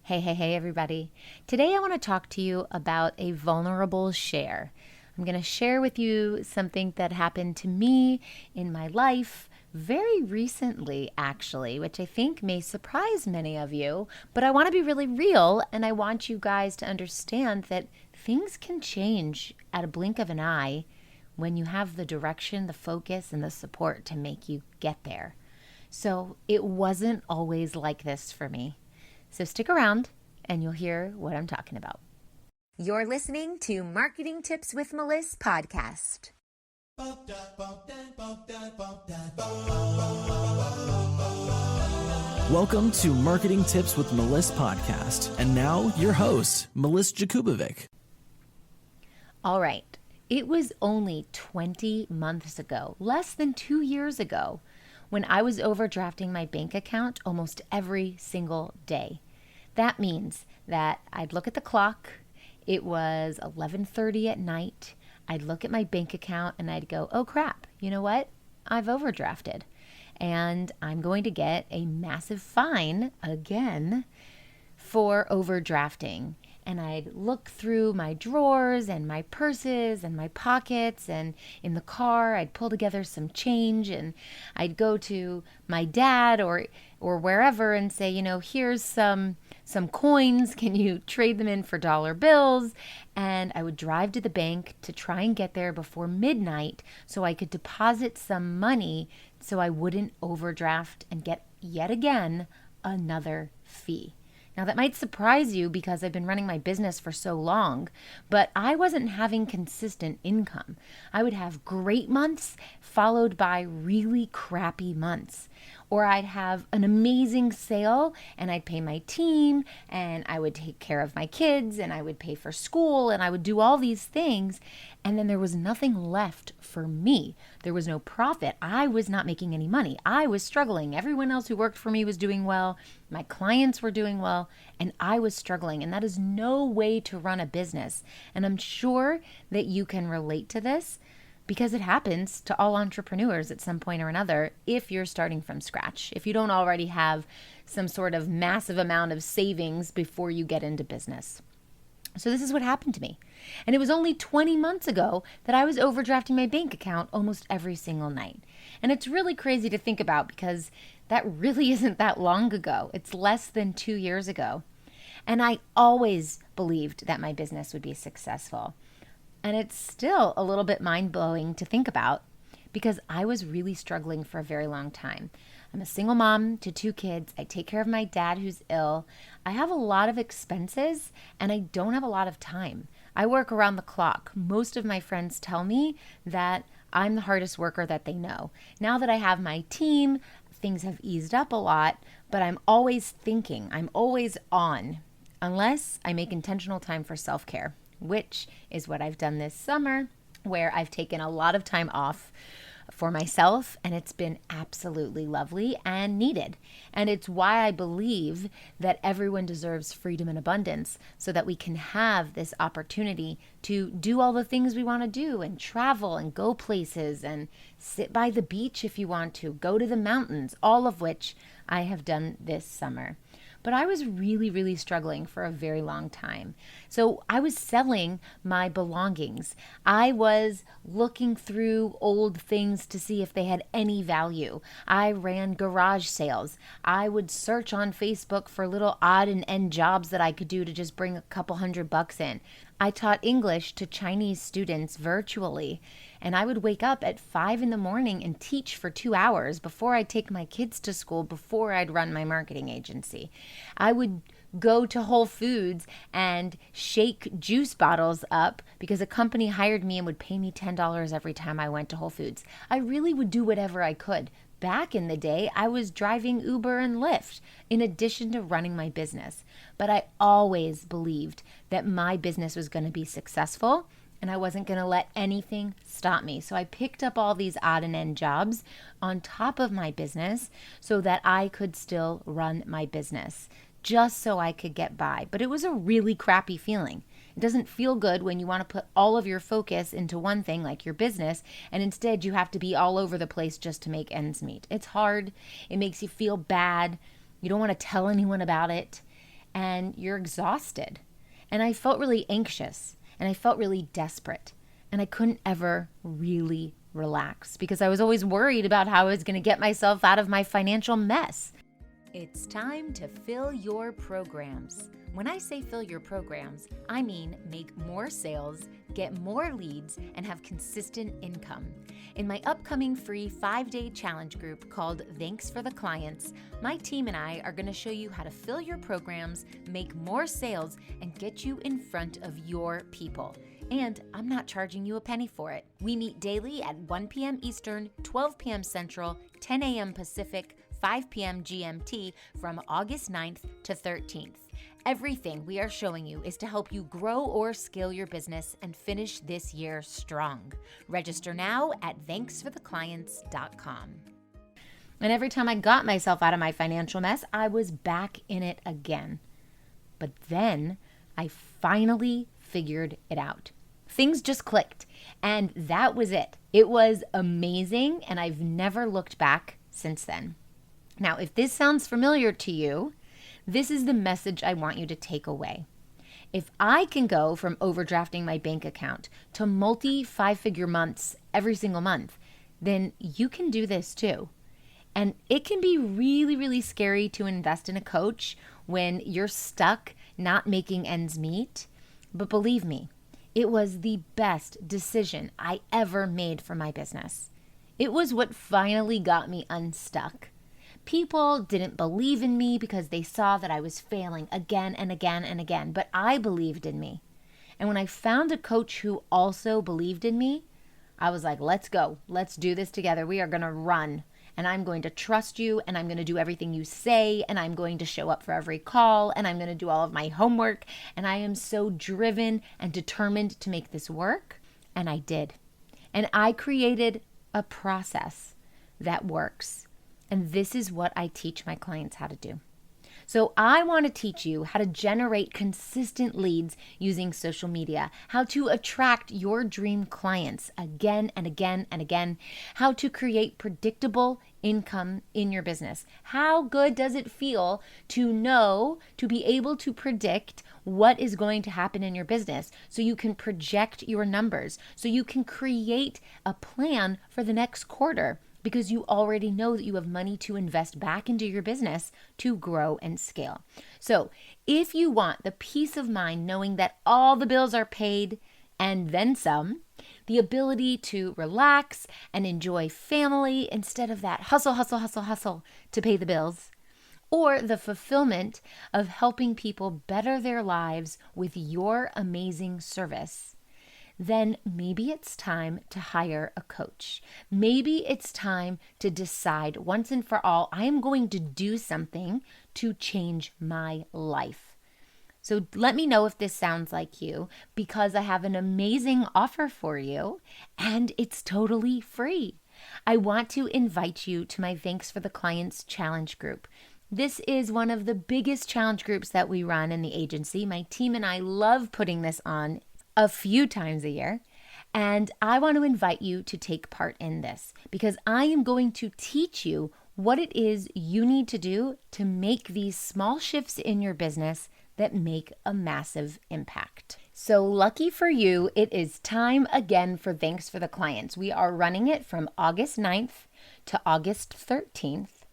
Hey, everybody. Today I want to talk to you about a vulnerable share. I'm going to share with you something that happened to me in my life very recently, actually, which I think may surprise many of you. But I want to be really real, and I want you guys to understand that things can change at a blink of an eye when you have the direction, the focus, and the support to make you get there. So it wasn't always like this for me. So stick around and you'll hear what I'm talking about. You're listening to Marketing Tips with Meliss podcast. Welcome to Marketing Tips with Meliss podcast. And now your host, Meliss-Ep. All right. It was only 20 months ago, less than 2 years ago, when I was overdrafting my bank account almost every single day. That means that I'd look at the clock. It was 11:30 at night. I'd look at my bank account and I'd go, oh crap, you know what? I've overdrafted and I'm going to get a massive fine again for overdrafting. And I'd look through my drawers and my purses and my pockets, and in the car I'd pull together some change, and I'd go to my dad or wherever and say, here's some coins, can you trade them in for dollar bills? And I would drive to the bank to try and get there before midnight so I could deposit some money so I wouldn't overdraft and get yet again another fee. Now, that might surprise you because I've been running my business for so long, but I wasn't having consistent income. I would have great months followed by really crappy months. Or I'd have an amazing sale and I'd pay my team and I would take care of my kids and I would pay for school and I would do all these things. And then there was nothing left for me. There was no profit. I was not making any money. I was struggling. Everyone else who worked for me was doing well. My clients were doing well and I was struggling. And that is no way to run a business. And I'm sure that you can relate to this, because it happens to all entrepreneurs at some point or another if you're starting from scratch, if you don't already have some sort of massive amount of savings before you get into business. So this is what happened to me. And it was only 20 months ago that I was overdrafting my bank account almost every single night. And it's really crazy to think about because that really isn't that long ago. It's less than 2 years ago. And I always believed that my business would be successful. And it's still a little bit mind-blowing to think about because I was really struggling for a very long time. I'm a single mom to 2 kids. I take care of my dad who's ill. I have a lot of expenses and I don't have a lot of time. I work around the clock. Most of my friends tell me that I'm the hardest worker that they know. Now that I have my team, things have eased up a lot, but I'm always thinking, I'm always on, unless I make intentional time for self-care, which is what I've done this summer, where I've taken a lot of time off for myself, and it's been absolutely lovely and needed. And it's why I believe that everyone deserves freedom and abundance so that we can have this opportunity to do all the things we want to do and travel and go places and sit by the beach if you want to, go to the mountains, all of which I have done this summer. But I was really, really struggling for a very long time. So I was selling my belongings. I was looking through old things to see if they had any value. I ran garage sales. I would search on Facebook for little odd and end jobs that I could do to just bring a couple $100 in. I taught English to Chinese students virtually, and I would wake up at 5 in the morning and teach for 2 hours before I'd take my kids to school, before I'd run my marketing agency. I would go to Whole Foods and shake juice bottles up because a company hired me and would pay me $10 every time I went to Whole Foods. I really would do whatever I could. Back in the day, I was driving Uber and Lyft in addition to running my business. But I always believed that my business was going to be successful and I wasn't going to let anything stop me. So I picked up all these odd and end jobs on top of my business so that I could still run my business, just so I could get by. But it was a really crappy feeling. It doesn't feel good when you want to put all of your focus into one thing like your business, and instead you have to be all over the place just to make ends meet. It's hard. It makes you feel bad. You don't want to tell anyone about it. and you're exhausted. And I felt really anxious and I felt really desperate. And I couldn't ever really relax because I was always worried about how I was going to get myself out of my financial mess. It's time to fill your programs. When I say fill your programs, I mean make more sales, get more leads, and have consistent income. In my upcoming free 5-day challenge group called Thanks for the Clients, my team and I are going to show you how to fill your programs, make more sales, and get you in front of your people. And I'm not charging you a penny for it. We meet daily at 1 p.m. Eastern, 12 p.m. Central, 10 a.m. Pacific, 5 p.m. GMT from August 9th to 13th. Everything we are showing you is to help you grow or scale your business and finish this year strong. Register now at thanksfortheclients.com. And every time I got myself out of my financial mess, I was back in it again. But then I finally figured it out. Things just clicked, and that was it. It was amazing, and I've never looked back since then. Now, if this sounds familiar to you, this is the message I want you to take away. If I can go from overdrafting my bank account to multi-5-figure months every single month, then you can do this too. And it can be really, really scary to invest in a coach when you're stuck not making ends meet. But believe me, it was the best decision I ever made for my business. It was what finally got me unstuck. People didn't believe in me because they saw that I was failing again and again and again, but I believed in me. And when I found a coach who also believed in me, I was like, let's go. Let's do this together. We are going to run. And I'm going to trust you, and I'm going to do everything you say, and I'm going to show up for every call, and I'm going to do all of my homework. And I am so driven and determined to make this work. And I did. And I created a process that works. And this is what I teach my clients how to do. So I want to teach you how to generate consistent leads using social media, how to attract your dream clients again and again and again, how to create predictable income in your business. How good does it feel to know, to be able to predict what is going to happen in your business so you can project your numbers, so you can create a plan for the next quarter? Because you already know that you have money to invest back into your business to grow and scale. So if you want the peace of mind knowing that all the bills are paid and then some, the ability to relax and enjoy family instead of that hustle to pay the bills, or the fulfillment of helping people better their lives with your amazing service, then maybe it's time to hire a coach. Maybe it's time to decide once and for all, I am going to do something to change my life. So let me know if this sounds like you, because I have an amazing offer for you and it's totally free. I want to invite you to my Thanks for the Clients challenge group. This is one of the biggest challenge groups that we run in the agency. My team and I love putting this on a few times a year. And I want to invite you to take part in this because I am going to teach you what it is you need to do to make these small shifts in your business that make a massive impact. So lucky for you, it is time again for Thanks for the Clients. We are running it from August 9th to August 13th.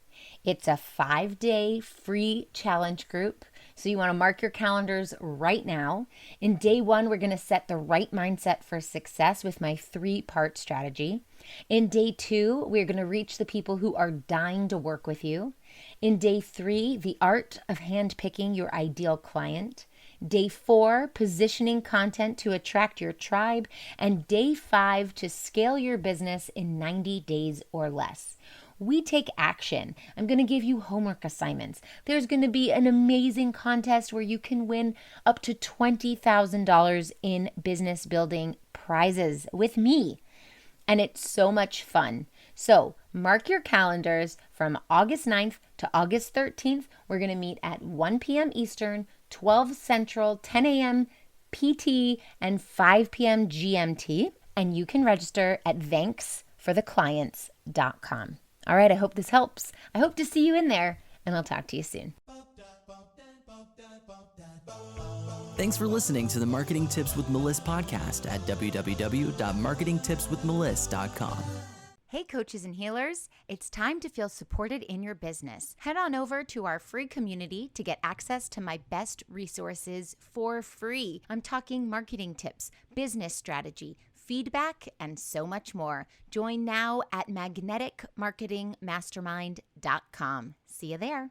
It's a 5-day free challenge group. So you want to mark your calendars right now. In day 1, we're going to set the right mindset for success with my 3-part strategy. In day 2, we're going to reach the people who are dying to work with you. In day 3, the art of handpicking your ideal client. Day 4, positioning content to attract your tribe. And day 5, to scale your business in 90 days or less. We take action. I'm going to give you homework assignments. There's going to be an amazing contest where you can win up to $20,000 in business building prizes with me. And it's so much fun. So mark your calendars from August 9th to August 13th. We're going to meet at 1 p.m. Eastern, 12 Central, 10 a.m. PT, and 5 p.m. GMT. And you can register at thanksfortheclients.com. All right, I hope this helps. I hope to see you in there, and I'll talk to you soon. Thanks for listening to the Marketing Tips with Meliss podcast at www.marketingtipswithmeliss.com. Hey, coaches and healers, it's time to feel supported in your business. Head on over to our free community to get access to my best resources for free. I'm talking marketing tips, business strategy, feedback, and so much more. Join now at magneticmarketingmastermind.com. See you there.